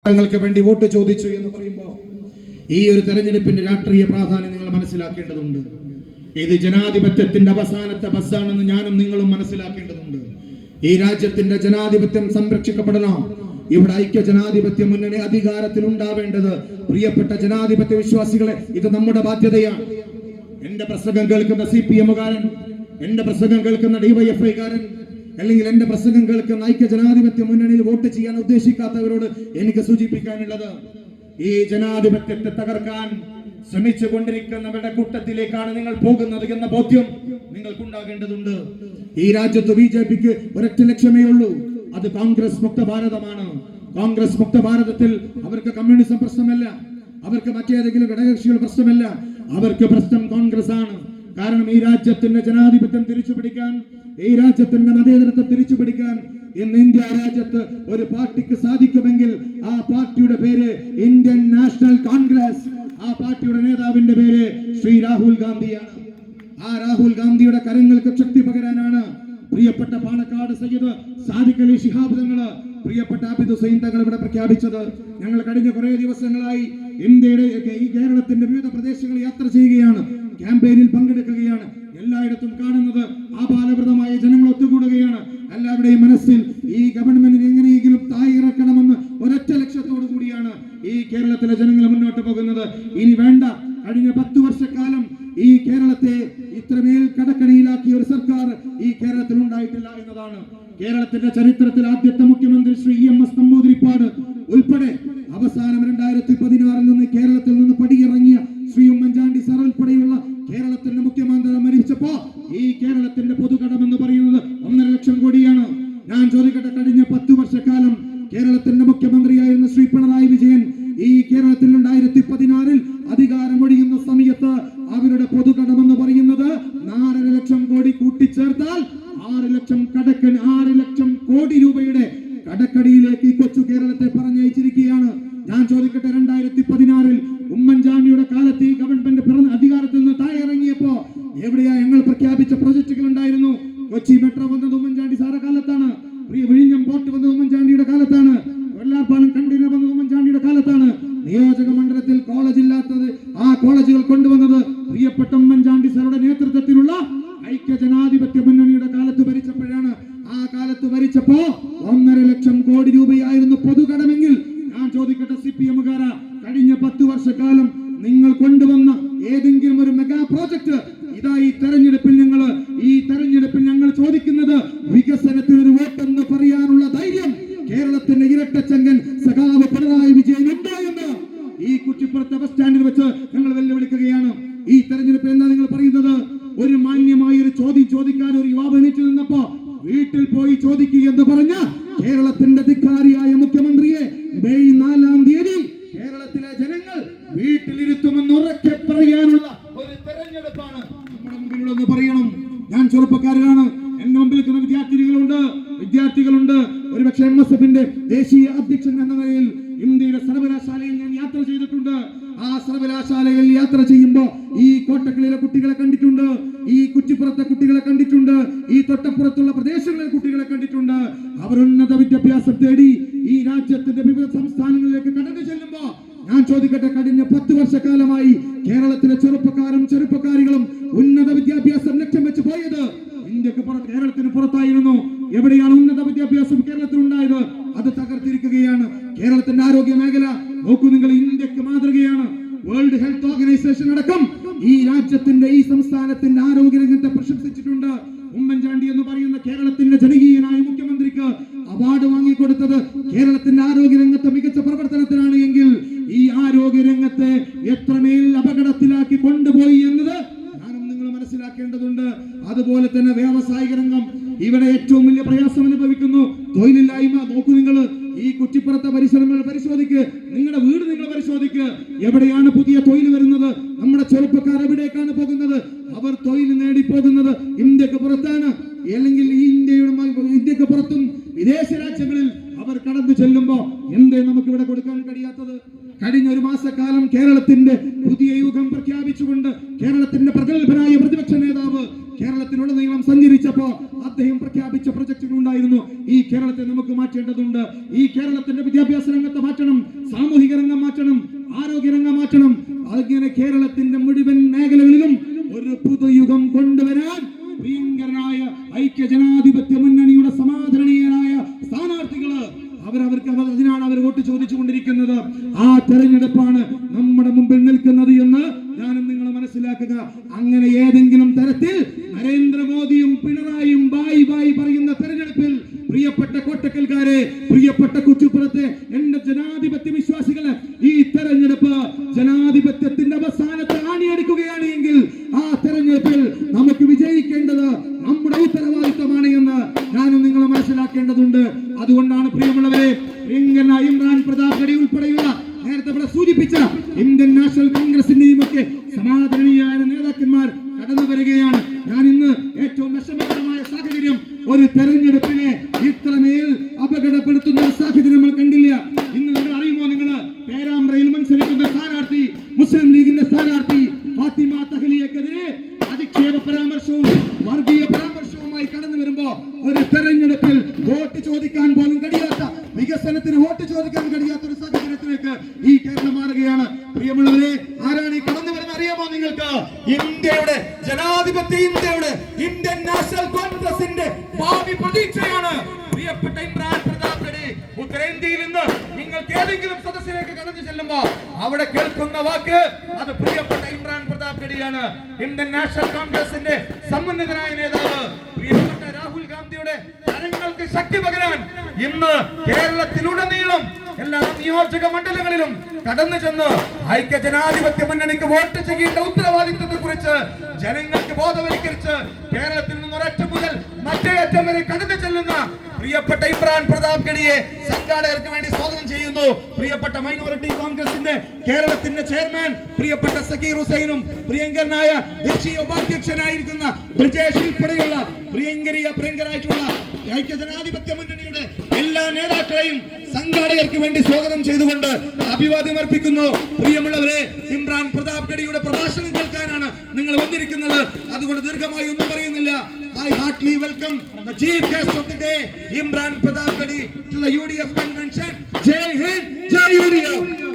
തങ്ങൾക്ക് വേണ്ടി വോട്ട് ചോദിച്ചു എന്ന് പറയുമ്പോൾ ഈ ഒരു തെരഞ്ഞെടുപ്പിന്റെ രാഷ്ട്രീയ പ്രാധാന്യം നിങ്ങൾ മനസ്സിലാക്കേണ്ടതുണ്ട്. ഇത് ജനാധിപത്യത്തിന്റെ അവസാനത്തെ ബസ്സാണെന്ന് ഞാനും നിങ്ങളും മനസ്സിലാക്കേണ്ടതുണ്ട്. ഈ രാജ്യത്തിന്റെ ജനാധിപത്യം സംരക്ഷിക്കപ്പെടണം. ഇവിടെ ഐക്യ ജനാധിപത്യ മുന്നണി അധികാരത്തിൽ ഉണ്ടാവേണ്ടത് പ്രിയപ്പെട്ട ജനാധിപത്യ വിശ്വാസികളെ, ഇത് നമ്മുടെ ബാധ്യതയാണ്. എന്റെ പ്രസംഗം കേൾക്കുന്ന CPM-കാരൻ, എന്റെ പ്രസംഗം കേൾക്കുന്ന DYFI-കാരൻ, അല്ലെങ്കിൽ എന്റെ പ്രസംഗം കേൾക്കുന്ന ഐക്യ ജനാധിപത്യ മുന്നണിയിൽ വോട്ട് ചെയ്യാൻ ഉദ്ദേശിക്കാത്തവരോട് എനിക്ക് സൂചിപ്പിക്കാനുള്ളത്, ഈ ജനാധിപത്യത്തെ തകർക്കാൻ ശ്രമിച്ചു കൊണ്ടിരിക്കുന്നവരുടെ കൂട്ടത്തിലേക്കാണ് നിങ്ങൾ പോകുന്നത് എന്ന ബോധ്യം നിങ്ങൾക്കുണ്ടാകേണ്ടതുണ്ട്. ഈ രാജ്യത്ത് BJP-ക്ക് ഒരൊറ്റ ലക്ഷ്യമേ ഉള്ളൂ, അത് കോൺഗ്രസ് മുക്ത ഭാരതമാണ്. കോൺഗ്രസ് മുക്ത ഭാരതത്തിൽ അവർക്ക് കമ്മ്യൂണിസം പ്രശ്നമല്ല, അവർക്ക് മറ്റേതെങ്കിലും ഘടകകക്ഷികൾ പ്രശ്നമല്ല, അവർക്ക് പ്രശ്നം കോൺഗ്രസ് ആണ്. കാരണം ഈ രാജ്യത്തിന്റെ ജനാധിപത്യം തിരിച്ചുപിടിക്കാൻ, ഈ രാജ്യത്തിന്റെ മതേതരത്വം തിരിച്ചുപിടിക്കാൻ ഇന്ന് ഇന്ത്യ രാജ്യത്ത് ഒരു പാർട്ടിക്ക് സാധിക്കുമെങ്കിൽ ആ പാർട്ടിയുടെ പേര് ഇന്ത്യൻ നാഷണൽ കോൺഗ്രസ്. ആ പാർട്ടിയുടെ നേതാവിന്റെ പേര് ശ്രീ രാഹുൽ ഗാന്ധിയാണ്. ആ രാഹുൽ ഗാന്ധിയുടെ കരങ്ങൾക്ക് ശക്തി പകരാനാണ് പ്രിയപ്പെട്ട പാണക്കാട് സയ്യിദ് സാദിഖ് അലി ശിഹാബ് തങ്ങള്, പ്രിയപ്പെട്ട ആബിദ് ഹുസൈൻ തങ്ങൾ ഇവിടെ പ്രഖ്യാപിച്ചത്. ഞങ്ങൾ കഴിഞ്ഞ കുറെ ദിവസങ്ങളായി ഇന്ത്യയുടെ ഈ കേരളത്തിന്റെ വിവിധ പ്രദേശങ്ങളിൽ യാത്ര ചെയ്യുകയാണ്, ക്യാമ്പയിനിൽ പങ്കെടുക്കുകയാണ്. എല്ലായിടത്തും കാണുന്നത് ആബാലവൃതമായ ജനങ്ങൾ ഒത്തുകൂടുകയാണ്. എല്ലാവരുടെയും മനസ്സിൽ ഈ ഗവൺമെന്റിന് എങ്ങനെയെങ്കിലും തായിറക്കണമെന്ന് ഒരൊറ്റ ലക്ഷ്യത്തോടു കൂടിയാണ് ഈ കേരളത്തിലെ ജനങ്ങൾ മുന്നോട്ട് പോകുന്നത്. ഇനി വേണ്ട, കഴിഞ്ഞ 10 വർഷക്കാലം ഈ കേരളത്തെ ഇത്രമേൽ കടക്കണിയിലാക്കിയ ഒരു സർക്കാർ ഈ കേരളത്തിൽ ഉണ്ടായിട്ടില്ല എന്നതാണ്. കേരളത്തിന്റെ ചരിത്രത്തിൽ ആദ്യത്തെ മുഖ്യമന്ത്രി ശ്രീ EMS നമ്പൂതിരിപ്പാട് ഉൾപ്പെടെ അവസാനം 2016 നിന്ന് കേരളത്തിൽ നിന്ന് പടിയിറങ്ങിയ ശ്രീ ഉമ്മൻചാണ്ടി സാർ ഉൾപ്പെടെയുള്ള കേരളത്തിന്റെ മുഖ്യമന്ത്രി മരിച്ചപ്പോ ഈ കേരളത്തിന്റെ പൊതുകടം എന്ന് പറയുന്നത് 1.5 ലക്ഷം കോടിയാണ്. ഞാൻ ചോദിക്കട്ടെ, കഴിഞ്ഞ 10 വർഷക്കാലം കേരളത്തിന്റെ മുഖ്യമന്ത്രിയായിരുന്ന ശ്രീ പിണറായി വിജയൻ ഈ കേരളത്തിൽ 2016 അധികാരമൊഴിയുന്ന സമയത്ത് അവരുടെ പൊതുകടം എന്ന് പറയുന്നത് 4.5 ലക്ഷം കോടി കൂട്ടിച്ചേർത്താൽ 6 ലക്ഷം കോടി രൂപയുടെ കടക്കടിയിലേക്ക് ഈ കൊച്ചു കേരളത്തെ പറഞ്ഞയച്ചിരിക്കുകയാണ്. ഞാൻ ചോദിക്കട്ടെ, 2016 ഉമ്മൻചാണ്ടിയുടെ കാലത്ത് ഈ ഗവൺമെന്റ് അധികാരത്തിൽ നിന്ന് താഴെ ഇറങ്ങിയപ്പോ എവിടെയാ ഞങ്ങൾ പ്രഖ്യാപിച്ച പ്രൊജക്ടുകൾ ഉണ്ടായിരുന്നു? കൊച്ചി മെട്രോ വന്നത് ഉമ്മൻചാണ്ടി സാറെ കാലത്താണ്, വിഴിഞ്ഞം പോർട്ട് വന്നത് ഉമ്മൻചാണ്ടിയുടെ കാലത്താണ്, വെള്ളാർപാലം കണ്ടെയ്നർ വന്നത് ഉമ്മൻചാണ്ടിയുടെ കാലത്താണ്. നിയോജക മണ്ഡലത്തിൽ കോളേജ് ഇല്ലാത്തത്, ആ കോളേജുകൾ കൊണ്ടുവന്നത് പ്രിയപ്പെട്ട ഉമ്മൻചാണ്ടി സാറുടെ നേതൃത്വത്തിലുള്ള ഐക്യ ജനാധിപത്യ മുന്നണിയുടെ കാലത്ത് ഭരിച്ചപ്പോഴാണ്. ആ കാലത്ത് ഭരിച്ചപ്പോ 1.5 ലക്ഷം കോടി രൂപയായിരുന്നു പൊതുകടമെങ്കിൽ ഞാൻ ചോദിക്കട്ടെ, CPM-കാര, കഴിഞ്ഞ 10 വർഷക്കാലം നിങ്ങൾ കൊണ്ടുവന്ന ഏതെങ്കിലും ഒരു മെഗാ പ്രോജക്ട് ഇതാ ഈ തെരഞ്ഞെടുപ്പിൽ ഞങ്ങൾ ചോദിക്കുന്നത്, വികസനത്തിന് ഒരു വോട്ടെന്ന് പറയാനുള്ള ധൈര്യം കേരളത്തിന്റെ ഇരട്ടച്ചങ്കൻ സഖാവ് പിണറായി വിജയൻ ഉണ്ടോ എന്ന് ഈ കുറ്റിപ്പുറത്തെ ബസ് സ്റ്റാൻഡിൽ വെച്ച് ഞങ്ങൾ വെല്ലുവിളിക്കുകയാണ്. ഈ തെരഞ്ഞെടുപ്പിൽ എന്താ നിങ്ങൾ പറയുന്നത്? ഒരു മാന്യമായ ഒരു ചോദ്യം ചോദിക്കാൻ ഒരു യുവാവ് എണീറ്റ് നിന്നപ്പോ വീട്ടിൽ പോയി ചോദിക്കുക എന്ന് പറഞ്ഞ കേരളത്തിന്റെ ധിക്കാരിയായ മുഖ്യമന്ത്രിയെ മെയ് 4-ാം തീയതി കേരളത്തിലെ ജനങ്ങൾ വീട്ടിലിരുത്തുമെന്ന് ഉറക്കെ പറയാനുള്ള ഒരു തെരഞ്ഞെടുപ്പാണ് നമ്മുടെ മുമ്പിലുള്ളതെന്ന് പറയണം. ഞാൻ ചെറുപ്പക്കാരനാണ്, എന്റെ മുമ്പിൽ നിൽക്കുന്ന വിദ്യാർത്ഥികളുണ്ട്. ഒരുപക്ഷെ MSF-ന്റെ ദേശീയ അധ്യക്ഷൻ എന്ന നിലയിൽ ഇന്ത്യയുടെ സർവകലാശാലയിൽ ഞാൻ യാത്ര ചെയ്തിട്ടുണ്ട്. ആ സർവകലാശാലയിൽ യാത്ര ചെയ്യുമ്പോൾ ഈ കോട്ടക്കളിലെ കുട്ടികളെ കണ്ടിട്ടുണ്ട്, ഈ കുറ്റിപ്പുറത്തെ കുട്ടികളെ കണ്ടിട്ടുണ്ട്, ഈ തൊട്ടപ്പുറത്തുള്ള പ്രദേശങ്ങളിലെ കുട്ടികളെ കണ്ടിട്ടുണ്ട്. അവർ ഉന്നത വിദ്യാഭ്യാസം തേടി ഈ രാജ്യത്തിന്റെ വിവിധ സംസ്ഥാനങ്ങളിലേക്ക് കടന്നു ചെല്ലുമ്പോ ഞാൻ ചോദിക്കട്ടെ, കഴിഞ്ഞ 10 വർഷക്കാലമായി കേരളത്തിലെ ചെറുപ്പക്കാരികളും ഉന്നത വിദ്യാഭ്യാസം ലക്ഷ്യം വെച്ച് പോയത് ഇന്ത്യക്ക് പുറത്ത്, കേരളത്തിന് പുറത്തായിരുന്നു. എവിടെയാണ് ഉന്നത വിദ്യാഭ്യാസം കേരളത്തിൽ ഉണ്ടായത്? അത് തകർത്തിരിക്കുകയാണ്. കേരളത്തിന്റെ ആരോഗ്യ മേഖല നോക്കൂ നിങ്ങൾ, ഇന്ത്യക്ക് മാതൃകയാണ്. വേൾഡ് ഹെൽത്ത് ഓർഗനൈസേഷൻ അടക്കം ഈ രാജ്യത്തിന്റെ, ഈ സംസ്ഥാനത്തിന്റെ ആരോഗ്യ രംഗത്തെ പ്രശംസിച്ചിട്ടുണ്ട്. ഉമ്മൻചാണ്ടി എന്ന് പറയുന്ന കേരളത്തിന്റെ ജനകീയനായ മുഖ്യമന്ത്രിക്ക് അവാർഡ് വാങ്ങിക്കൊടുത്തത് കേരളത്തിന്റെ ആരോഗ്യ രംഗത്തെ മികച്ച പ്രവർത്തനത്തിനാണ് എങ്കിൽ ഈ ആരോഗ്യ രംഗത്തെ എത്രമേൽ അപകടത്തിലാക്കി കൊണ്ടുപോയി എന്നത് ഞാനും നിങ്ങൾ മനസ്സിലാക്കേണ്ടതുണ്ട്. അതുപോലെ തന്നെ വ്യാവസായിക രംഗം ഇവിടെ ഏറ്റവും വലിയ പ്രയാസം അനുഭവിക്കുന്നു, തൊഴിലില്ലായ്മ. നോക്കൂ നിങ്ങൾ, ഈ കുറ്റിപ്പുറത്തെ പരിസരങ്ങൾ പരിശോധിക്ക്, നിങ്ങളുടെ വീട് നിങ്ങൾ പരിശോധിക്ക്, എവിടെയാണ് പുതിയ തൊഴിൽ വരുന്നത്? നമ്മുടെ ചെറുപ്പക്കാർ എവിടേക്കാണ് പോകുന്നത്? അവർ തൊഴിൽ നേടി പോകുന്നത് ഇന്ത്യക്ക് പുറത്താണ്, അല്ലെങ്കിൽ ഇന്ത്യക്ക് പുറത്തും വിദേശ രാജ്യങ്ങളിൽ അവർ കടന്നു ചെല്ലുമ്പോ എന്തേ നമുക്ക് ഇവിടെ കൊടുക്കാൻ കഴിയാത്തത്? കഴിഞ്ഞ ഒരു മാസക്കാലം കേരളത്തിന്റെ പുതിയ യുഗം പ്രഖ്യാപിച്ചുകൊണ്ട് കേരളത്തിന്റെ പ്രഗത്ഭനായ പ്രതിപക്ഷ നേതാവ് കേരളത്തിലുടനീളം സഞ്ചരിച്ചപ്പോ അദ്ദേഹം പ്രഖ്യാപിച്ച പ്രൊജക്ടുകൾ ഉണ്ടായിരുന്നു. ഈ കേരളത്തെ നമുക്ക് മാറ്റേണ്ടതുണ്ട്. ഈ കേരളത്തിന്റെ വിദ്യാഭ്യാസ രംഗത്തെ മാറ്റണം, ചോദിച്ചുകൊണ്ടിരിക്കുന്നത്. ആ തെരഞ്ഞെടുപ്പാണ് നമ്മുടെ മുമ്പിൽ നിൽക്കുന്നത് എന്ന് ഞാനും നിങ്ങൾ മനസ്സിലാക്കുക. അങ്ങനെ ഏതെങ്കിലും തരത്തിൽ നരേന്ദ്രമോദിയും പിണറായിയും ബായി ബായി പറയുന്ന തെരഞ്ഞെടുപ്പിൽ പ്രിയപ്പെട്ട കോട്ടക്കൽക്കാരെ, പ്രിയപ്പെട്ട കുറ്റിപ്പുറത്തെ എന്റെ ജനാധിപത്യ വിശ്വാസികളെ, ഈ തെരഞ്ഞെടുപ്പ് ജനാധിപത്യത്തിന്റെ അവസാനത്തെ ആണിയെടുക്കുകയാണ് എങ്കിൽ ആ തെരഞ്ഞെടുപ്പിൽ നമുക്ക് വിജയിക്കേണ്ടത് നമ്മുടെ ഉത്തരവാദിത്തമാണ് എന്ന് ഞാനും നിങ്ങൾ മനസ്സിലാക്കേണ്ടതുണ്ട്. അതുകൊണ്ടാണ് പ്രിയമുള്ളവരെ, ഇമ്രാൻ പ്രതാപ് ഗഡി ഉൾപ്പെടെയുള്ള നേരത്തെ ഇവിടെ സൂചിപ്പിച്ച ഇന്ത്യൻ നാഷണൽ കോൺഗ്രസിന്റെയും ഒക്കെ സമാധാനീയായ നേതാക്കന്മാർ കടന്നു വരികയാണ്. ഞാൻ ഇന്ന് ഏറ്റവും വിഷമകരമായ സാഹചര്യം, ഒരു തെരഞ്ഞെടുപ്പിനെ ഇത്രമേൽ അപകടപ്പെടുത്തുന്ന ഒരു സാഹചര്യം നമ്മൾ കണ്ടില്ല. ഇന്ന് നിങ്ങൾ അറിയുമോ, നിങ്ങൾ പേരാമ്പ്രയിൽ മത്സരിക്കുന്ന സ്ഥാനാർത്ഥി, മുസ്ലിം ലീഗിന്റെ സ്ഥാനാർത്ഥി ഫാത്തിമ തഹ്ലിയക്കെതിരെ അധിക്ഷേപ പരാമർശവും വർഗീയ പരാമർശവുമായി കടന്നു വരുമ്പോ ഒരു തെരഞ്ഞെടുപ്പിൽ വോട്ട് ചോദിക്കാൻ പോലും കഴിയാത്ത, വികസനത്തിന് വോട്ട് ചോദിക്കാൻ കഴിയാത്ത ഒരു സാഹചര്യത്തിലേക്ക് ഈ കേരളം മാറുകയാണ്. പ്രിയമുള്ളവരെ, ആരാണ് ഈ കടന്നു വരുന്നത് അറിയാമോ നിങ്ങൾക്ക്? ഇന്ത്യയുടെ ജനാധിപത്യ, ഇന്ത്യയുടെ ഇന്ത്യൻ നാഷണൽ കോൺഗ്രസിന്റെ ഭാവി പ്രതീക്ഷയാണ് പ്രിയപ്പെട്ട ഇമ്രാൻ പ്രതാപ് ഗഡി. ഉത്തരേന്ത്യയിൽ നിന്ന് നിങ്ങൾക്ക് ഏതെങ്കിലും സദസ്സിലേക്ക് കടന്നു ചെല്ലുമ്പോ അവിടെ കേൾക്കുന്ന വാക്ക് അത് പ്രിയപ്പെട്ട ഇമ്രാൻ പ്രതാപ് ഗഡിയാണ്. ഇന്ത്യൻ നാഷണൽ കോൺഗ്രസിന്റെ സമുന്നതനായ നേതാവ് പ്രിയപ്പെട്ട രാഹുൽ ഗാന്ധിയുടെ ജനങ്ങൾക്ക് ശക്തി പകരാൻ ഇന്ന് കേരളത്തിലുടനീളം എല്ലാ നിയോജക മണ്ഡലങ്ങളിലും കടന്നു ചെന്ന് ഐക്യ ജനാധിപത്യ മുന്നണിക്ക് വോട്ട് ചെയ്യേണ്ട ഉത്തരവാദിത്വത്തെ കുറിച്ച് ജനങ്ങൾക്ക് ബോധവൽക്കരിച്ച് കേരളത്തിൽ നിന്ന് ഒരറ്റം മുതൽ മറ്റേ അറ്റം വരെ കടന്നു ചെല്ലുന്ന പ്രിയപ്പെട്ട ഇമ്രാൻ പ്രതാപ് ഗഡിയെ സംഘാടകർക്ക് വേണ്ടി സ്വാഗതം ചെയ്യുന്നു. പ്രിയപ്പെട്ട മൈനോറിറ്റി കോൺഗ്രസിന്റെ കേരളത്തിന്റെ ചെയർമാൻ പ്രിയപ്പെട്ട സക്കീർ ഹുസൈനും പ്രിയങ്കരനായ ദേശീയ ഉപാധ്യക്ഷനായിരിക്കുന്ന ബ്രിജേഷ് ഉൾപ്പെടെയുള്ള പ്രിയങ്കരായിട്ടുള്ള ഐക്യ ജനാധിപത്യ മുന്നണിയുടെ എല്ലാ നേതാക്കളെയും സംഘാടകർക്ക് വേണ്ടി സ്വാഗതം ചെയ്തുകൊണ്ട് അഭിവാദ്യം അർപ്പിക്കുന്നു. പ്രിയമുള്ളവരെ, ഇമ്രാൻ പ്രതാപ് ഗഡിയുടെ പ്രഭാഷണം കേൾക്കാനാണ് നിങ്ങൾ വന്നിരിക്കുന്നത്. അതുകൊണ്ട് ദീർഘമായി ഒന്നും പറയുന്നില്ല. I heartily welcome the chief guest of the day, Imran Pradap Gadi, to the UDF convention. Jai Hind, Jai UDF.